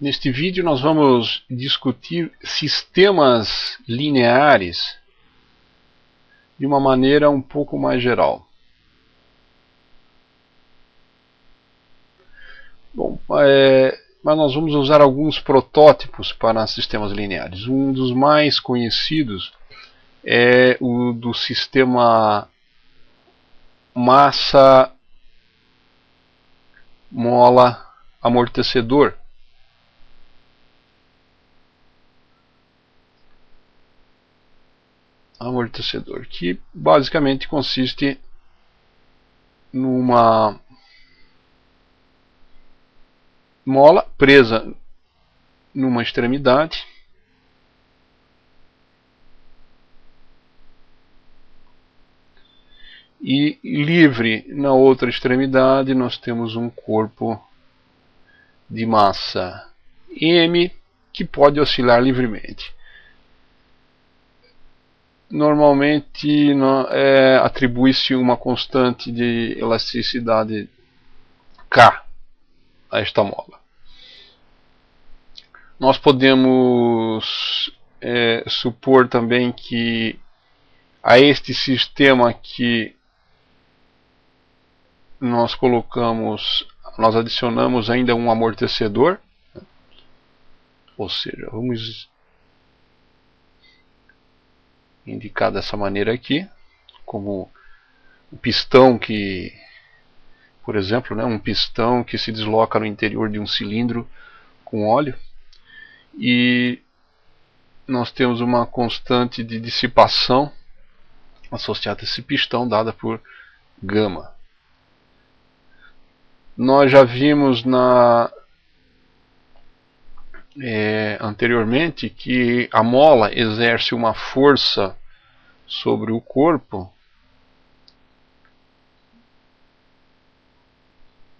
Neste vídeo nós vamos discutir sistemas lineares de uma maneira um pouco mais geral. Bom, mas nós vamos usar alguns protótipos para sistemas lineares. Um dos mais conhecidos é o do sistema massa-mola-amortecedor. Que basicamente consiste numa mola presa numa extremidade e livre na outra extremidade nós temos um corpo de massa m que pode oscilar livremente. Normalmente atribui-se uma constante de elasticidade K a esta mola. Nós podemos supor também que a este sistema aqui nós adicionamos ainda um amortecedor, ou seja, vamos indicar dessa maneira aqui, como um pistão que, por exemplo, um pistão que se desloca no interior de um cilindro com óleo, e nós temos uma constante de dissipação associada a esse pistão dada por gama. Nós já vimos anteriormente que a mola exerce uma força sobre o corpo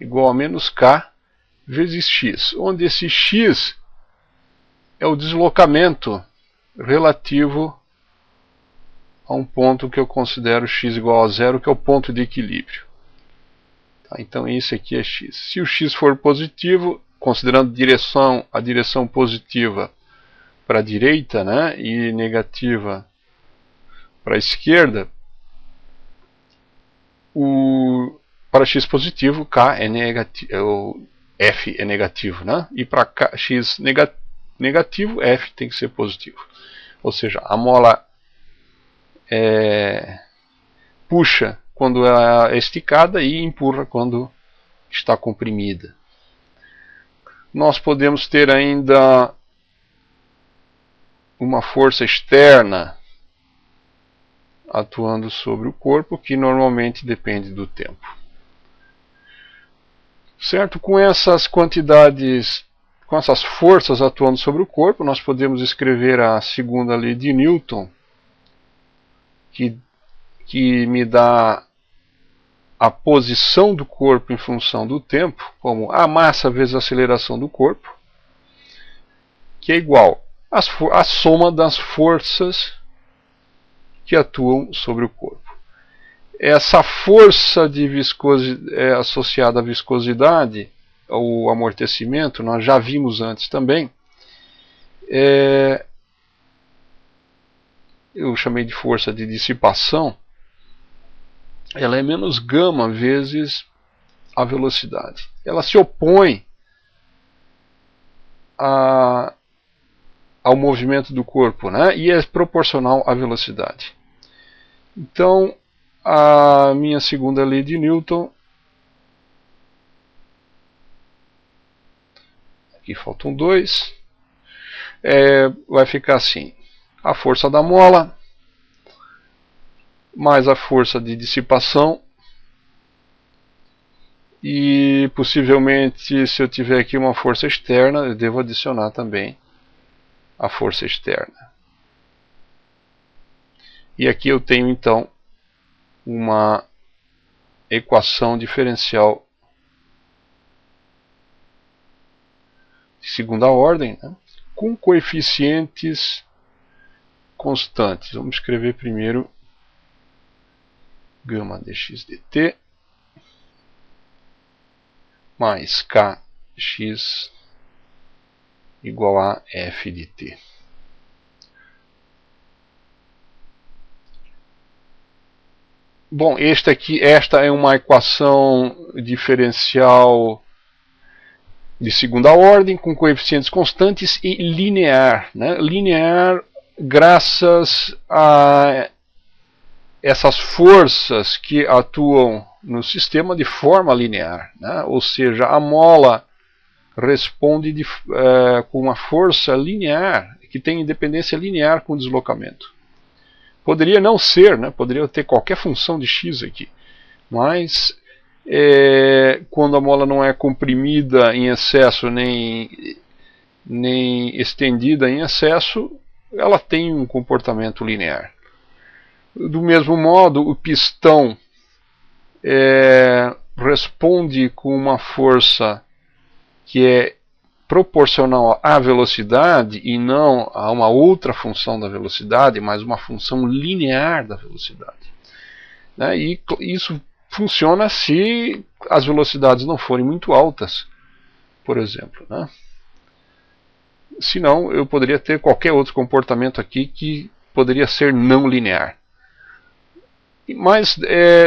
igual a menos K vezes X, onde esse X é o deslocamento relativo a um ponto que eu considero x igual a zero, que é o ponto de equilíbrio. Tá, então esse aqui é x. Se o x for positivo, considerando a direção positiva para a direita, e negativa para a esquerda, para x positivo, K é negativo, F é negativo, e para x negativo, F tem que ser positivo. Ou seja, a mola puxa quando ela é esticada e empurra quando está comprimida. Nós podemos ter ainda uma força externa atuando sobre o corpo, que normalmente depende do tempo. Certo? Com essas quantidades, com essas forças atuando sobre o corpo, nós podemos escrever a segunda lei de Newton, que me dá a posição do corpo em função do tempo, como a massa vezes a aceleração do corpo, que é igual à soma das forças que atuam sobre o corpo. Essa força de associada à viscosidade, ao amortecimento, nós já vimos antes também. Eu chamei de força de dissipação. Ela é menos gama vezes a velocidade. Ela se opõe ao movimento do corpo, e é proporcional à velocidade. Então, a minha segunda lei de Newton, aqui faltam dois, vai ficar assim: a força da mola mais a força de dissipação, e possivelmente, se eu tiver aqui uma força externa, eu devo adicionar também a força externa. E aqui eu tenho então uma equação diferencial de segunda ordem, com coeficientes constantes. Vamos escrever primeiro gama dx dt mais kx igual a f de t. Bom, esta é uma equação diferencial de segunda ordem, com coeficientes constantes e linear. Né? Linear graças a essas forças que atuam no sistema de forma linear. Né? Ou seja, a mola responde com uma força linear, que tem independência linear com o deslocamento. Poderia não ser, né? Poderia ter qualquer função de x aqui, mas quando a mola não é comprimida em excesso nem estendida em excesso, ela tem um comportamento linear. Do mesmo modo, o pistão responde com uma força que é proporcional à velocidade e não a uma outra função da velocidade, mas uma função linear da velocidade. Né? E isso funciona se as velocidades não forem muito altas, por exemplo. Né? Senão, eu poderia ter qualquer outro comportamento aqui que poderia ser não linear. Mas,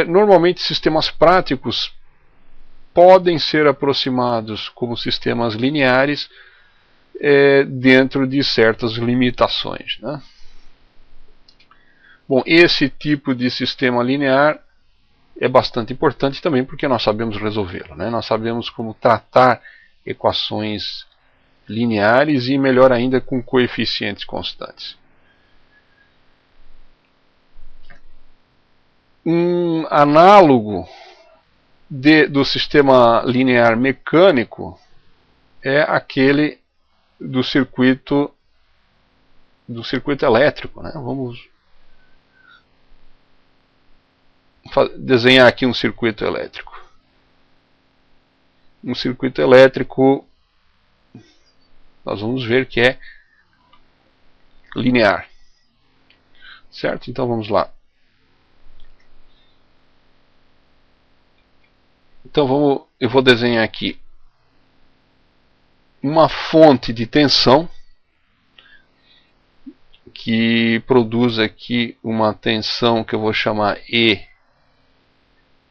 normalmente, sistemas práticos podem ser aproximados como sistemas lineares dentro de certas limitações. Né? Bom, esse tipo de sistema linear é bastante importante também porque nós sabemos resolvê-lo. Né? Nós sabemos como tratar equações lineares e, melhor ainda, com coeficientes constantes. Um análogo do sistema linear mecânico é aquele do circuito elétrico. Né? Vamos desenhar aqui um circuito elétrico. Um circuito elétrico, nós vamos ver que é linear. Certo? Então vamos lá. Então eu vou desenhar aqui uma fonte de tensão que produz aqui uma tensão que eu vou chamar E,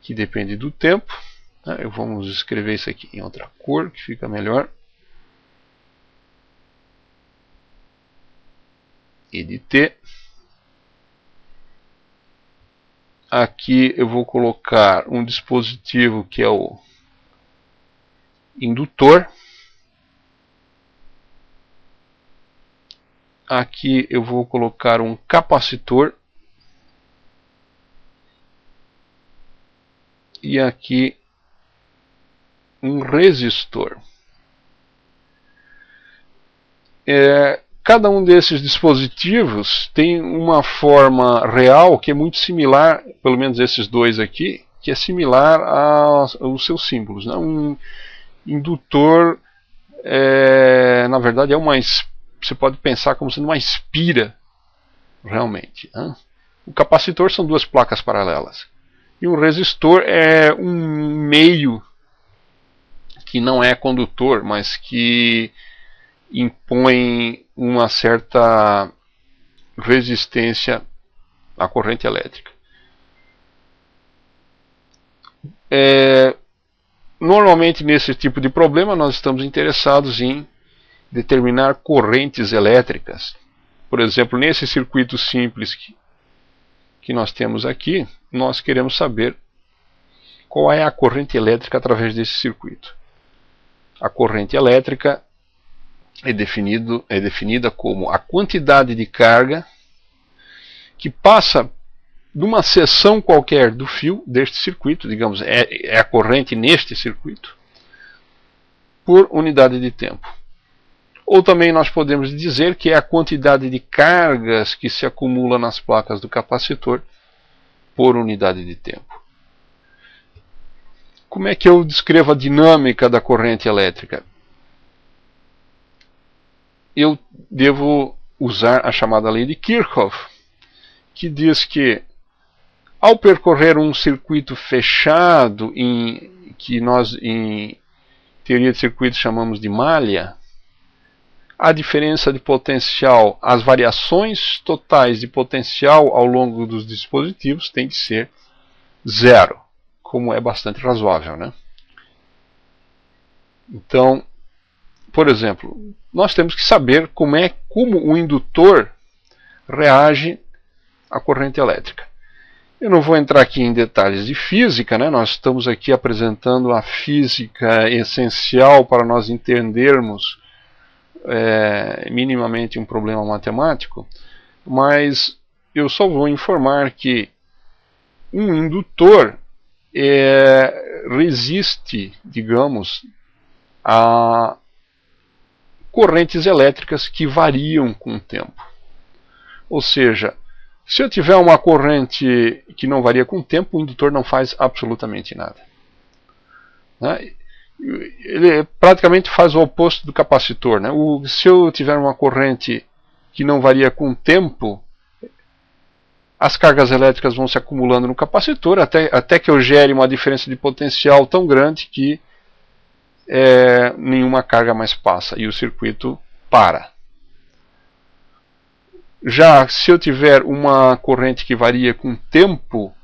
que depende do tempo. Vamos escrever isso aqui em outra cor, que fica melhor. E de T. Aqui eu vou colocar um dispositivo que é o indutor. Aqui eu vou colocar um capacitor. E aqui um resistor. Cada um desses dispositivos tem uma forma real que é muito similar, pelo menos esses dois aqui, que é similar aos seus símbolos. Né? Um indutor, na verdade, você pode pensar como sendo uma espira, realmente. Né? O capacitor são duas placas paralelas. E um resistor é um meio que não é condutor, mas que impõe uma certa resistência à corrente elétrica. Normalmente, nesse tipo de problema, nós estamos interessados em determinar correntes elétricas. Por exemplo, nesse circuito simples que nós temos aqui, nós queremos saber qual é a corrente elétrica através desse circuito. A corrente elétrica é definida como a quantidade de carga que passa de uma seção qualquer do fio deste circuito, digamos, é a corrente neste circuito, por unidade de tempo. Ou também nós podemos dizer que é a quantidade de cargas que se acumula nas placas do capacitor por unidade de tempo. Como é que eu descrevo a dinâmica da corrente elétrica? Eu devo usar a chamada lei de Kirchhoff, que diz que ao percorrer um circuito fechado, que nós em teoria de circuitos chamamos de malha, A diferença de potencial, as variações totais de potencial ao longo dos dispositivos tem que ser zero, como é bastante razoável, né? Então, por exemplo, nós temos que saber como o indutor reage à corrente elétrica. Eu não vou entrar aqui em detalhes de física, né? Nós estamos aqui apresentando a física essencial para nós entendermos minimamente um problema matemático, mas eu só vou informar que um indutor resiste, digamos, a correntes elétricas que variam com o tempo. Ou seja, se eu tiver uma corrente que não varia com o tempo, o indutor não faz absolutamente nada. Né? Ele praticamente faz o oposto do capacitor. Né? Se eu tiver uma corrente que não varia com o tempo, as cargas elétricas vão se acumulando no capacitor até que eu gere uma diferença de potencial tão grande que nenhuma carga mais passa e o circuito para. Já se eu tiver uma corrente que varia com o tempo,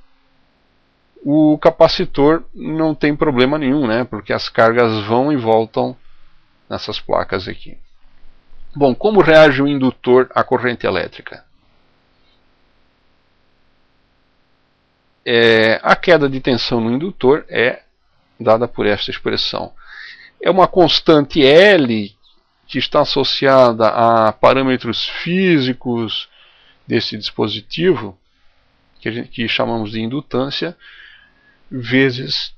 o capacitor não tem problema nenhum, né? Porque as cargas vão e voltam nessas placas aqui. Bom, como reage o indutor à corrente elétrica? A queda de tensão no indutor é dada por esta expressão. É uma constante L que está associada a parâmetros físicos desse dispositivo, que chamamos de indutância, vezes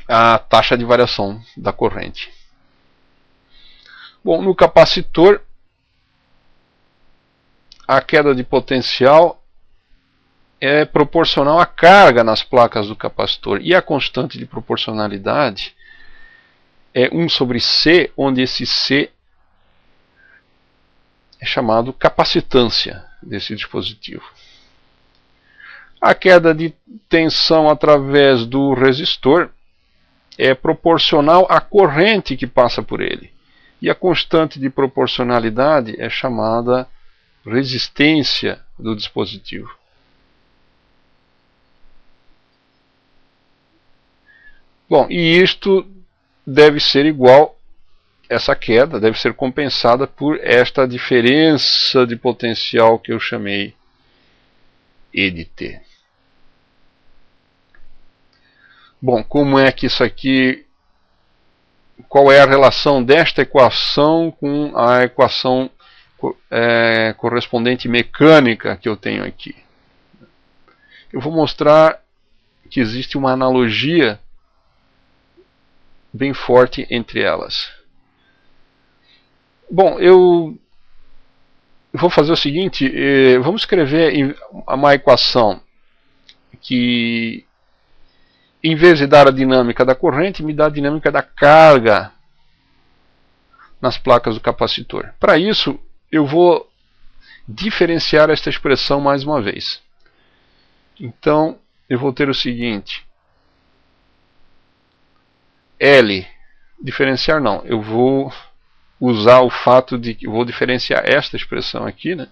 a taxa de variação da corrente. Bom, no capacitor, a queda de potencial é proporcional à carga nas placas do capacitor, e a constante de proporcionalidade é 1 sobre C, onde esse C é chamado capacitância desse dispositivo. A queda de tensão através do resistor é proporcional à corrente que passa por ele. E a constante de proporcionalidade é chamada resistência do dispositivo. Bom, e isto deve ser igual, essa queda deve ser compensada por esta diferença de potencial que eu chamei E de T. Bom, como é que isso aqui, qual é a relação desta equação com a equação correspondente mecânica que eu tenho aqui? Eu vou mostrar que existe uma analogia bem forte entre elas. Bom, eu vou fazer o seguinte, vamos escrever uma equação que, em vez de dar a dinâmica da corrente, me dá a dinâmica da carga nas placas do capacitor. Para isso, eu vou diferenciar esta expressão mais uma vez. Então, eu vou ter o seguinte, L, diferenciar não, eu vou usar o fato de que eu vou diferenciar esta expressão aqui, né?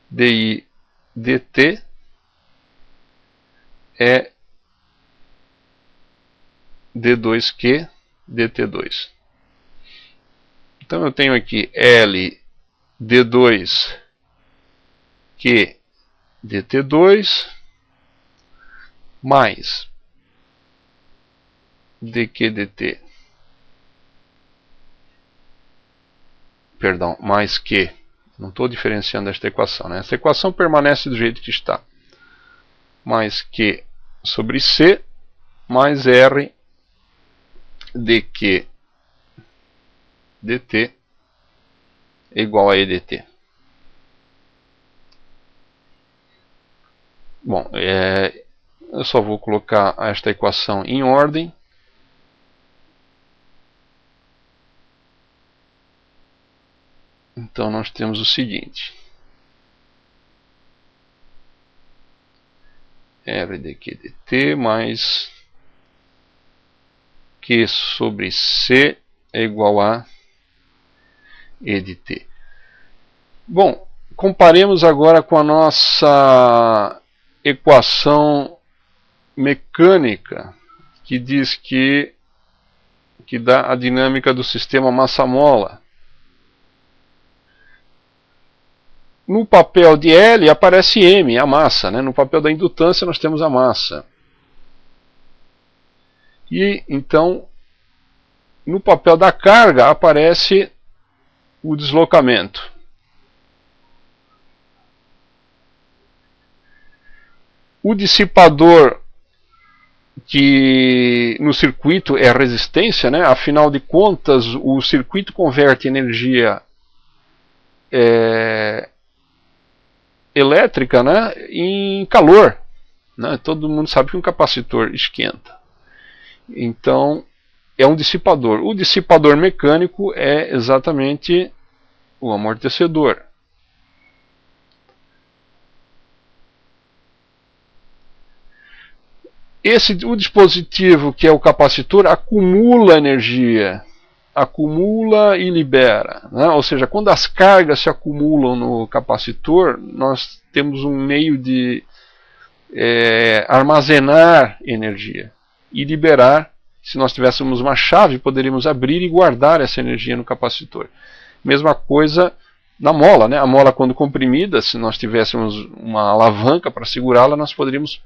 DI dt é d2q dt2. Então eu tenho aqui L d2q dt2 mais dq dt, perdão, mais q. Não estou diferenciando esta equação, né? Essa equação permanece do jeito que está. Mais q sobre c mais r dq dt é igual a e dt. Bom, eu só vou colocar esta equação em ordem. Então nós temos o seguinte, R dq dt mais Q sobre C é igual a E de T. Bom, comparemos agora com a nossa equação mecânica, que diz que dá a dinâmica do sistema massa-mola. No papel de L aparece M, a massa, né? No papel da indutância nós temos a massa. E então, no papel da carga aparece o deslocamento. O dissipador, que no circuito é a resistência, né? Afinal de contas, o circuito converte energia elétrica, né, em calor, né? Todo mundo sabe que um capacitor esquenta. Então, é um dissipador. O dissipador mecânico é exatamente o amortecedor. O dispositivo, que é o capacitor, acumula energia, acumula e libera, né? Ou seja, quando as cargas se acumulam no capacitor, nós temos um meio de armazenar energia e liberar. Se nós tivéssemos uma chave, poderíamos abrir e guardar essa energia no capacitor. Mesma coisa na mola, né? A mola, quando comprimida, se nós tivéssemos uma alavanca para segurá-la, nós poderíamos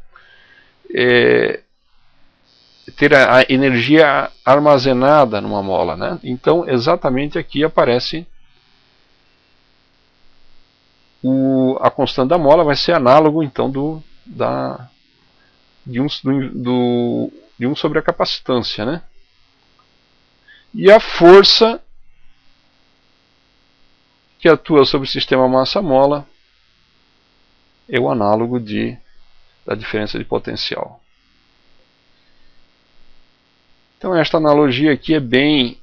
ter a energia armazenada numa mola, né? Então, exatamente aqui aparece a constante da mola, vai ser análogo então de 1 sobre a capacitância, né? E a força que atua sobre o sistema massa-mola é o análogo da diferença de potencial. Então esta analogia aqui é bem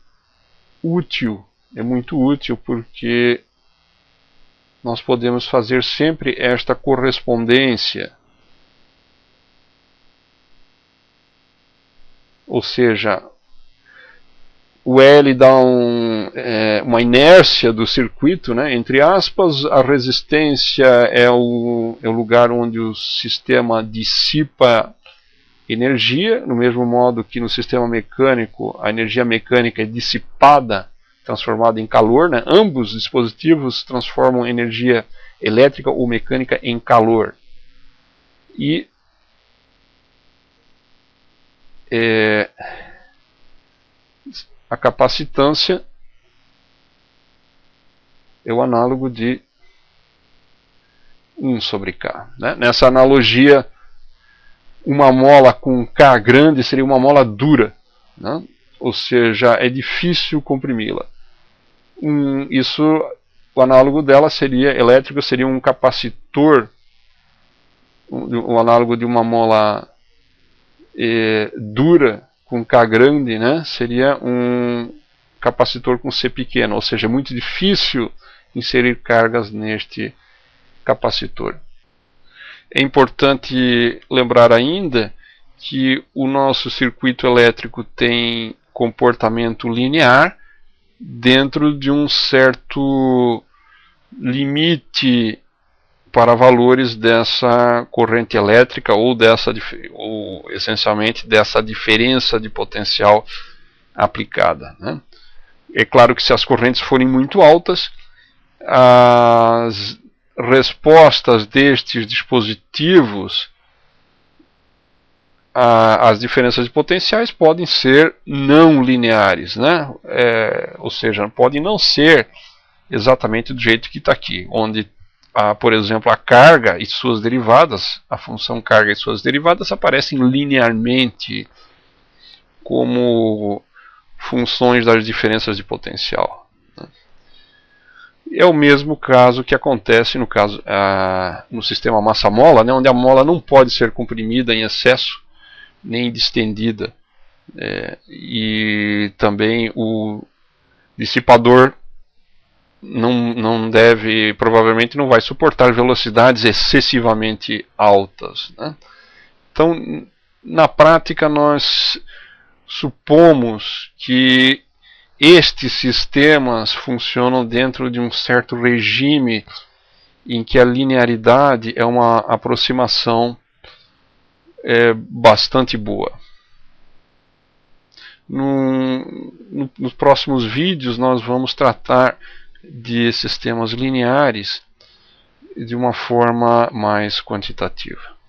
útil, é muito útil, porque nós podemos fazer sempre esta correspondência. Ou seja, o L dá uma inércia do circuito, né? Entre aspas, a resistência é o lugar onde o sistema dissipa energia, no mesmo modo que no sistema mecânico a energia mecânica é dissipada, transformada em calor, né? Ambos os dispositivos transformam energia elétrica ou mecânica em calor. E a capacitância é o análogo de 1 sobre K. Né? Nessa analogia, uma mola com K grande seria uma mola dura, né? Ou seja, é difícil comprimi-la. O análogo dela seria elétrico, seria um capacitor, o análogo de uma mola dura com K grande, né? Seria um capacitor com C pequeno, ou seja, é muito difícil inserir cargas neste capacitor. É importante lembrar ainda que o nosso circuito elétrico tem comportamento linear dentro de um certo limite para valores dessa corrente elétrica ou essencialmente dessa diferença de potencial aplicada, né? É claro que se as correntes forem muito altas, as respostas destes dispositivos às diferenças de potenciais podem ser não lineares, né? Ou seja, podem não ser exatamente do jeito que está aqui, onde, por exemplo, a carga e suas derivadas, a função carga e suas derivadas aparecem linearmente como funções das diferenças de potencial. É o mesmo caso que acontece no sistema massa-mola, né, onde a mola não pode ser comprimida em excesso, nem distendida. E também o dissipador provavelmente não vai suportar velocidades excessivamente altas, né? Então, na prática, nós supomos que estes sistemas funcionam dentro de um certo regime em que a linearidade é uma aproximação bastante boa. Nos próximos vídeos nós vamos tratar de sistemas lineares de uma forma mais quantitativa.